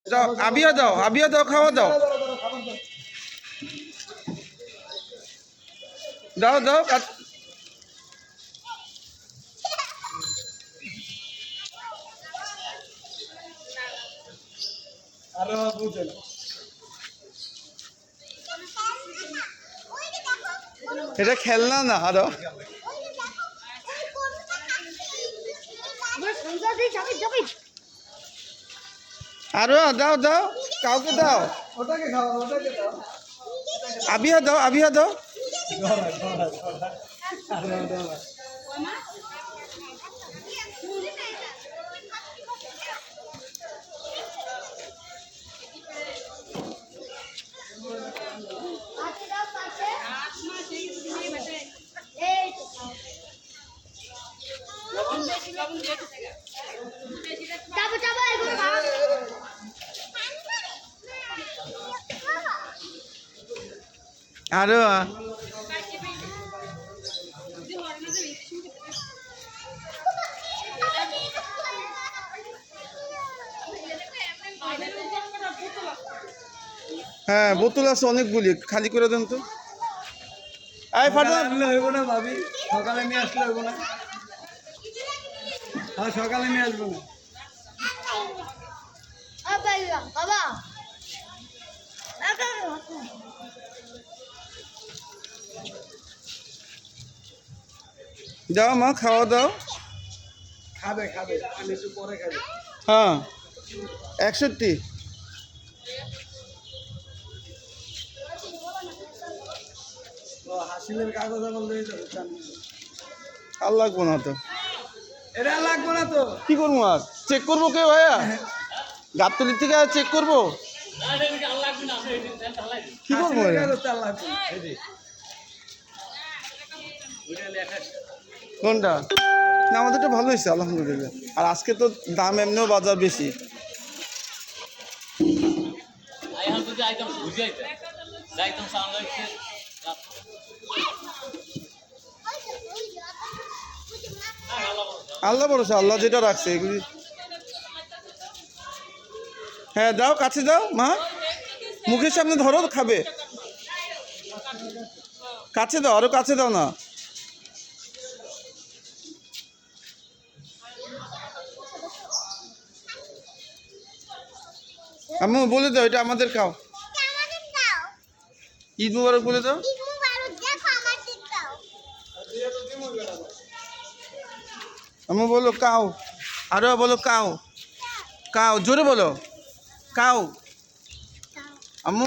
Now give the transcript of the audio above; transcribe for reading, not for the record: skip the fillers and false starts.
যাও আবিয়া দাও খাওয়া দাও দাও দাও এটা খেলনা না আরো আরো দাও দাও কাউকে দাও আবিয়া দাও আরো হ্যাঁ বোতল আছে অনেকগুলি খালি করে দেন তো হইব না ভাবি সকালে নিয়ে আসলে হইব না হ্যাঁ সকালে নিয়ে আসবো না দাও মা খাওয়া দাও খাবে খাবে আমি একটু পরে খাবে হ্যাঁ 61 হাসিলের কাগজ বলতে আর লাগবো না তো এটা লাগবে না তো কি করবো আর চেক করবো কে ভাইয়া গাবতলির থেকে আর চেক করবো কি করবো কোনটা না আমাদেরটা ভালো হয়েছে আলহামদুলিল্লাহ আর আজকে তো দাম এমনিও বাজার বেশি আল্লাহ ভরসা আল্লাহ যেটা রাখছে এগুলি হ্যাঁ দাও কাছে দাও মা মুখের সামনে ধরো খাবে কাছে দাও আরো কাছে দাও না আম্মু বলে দাও এটা আমাদের খাও ঈদ মুবারক বলে দাও আম্মু বলো কাও আরো বলো কাও কাও জোরে বলো কাও আম্মু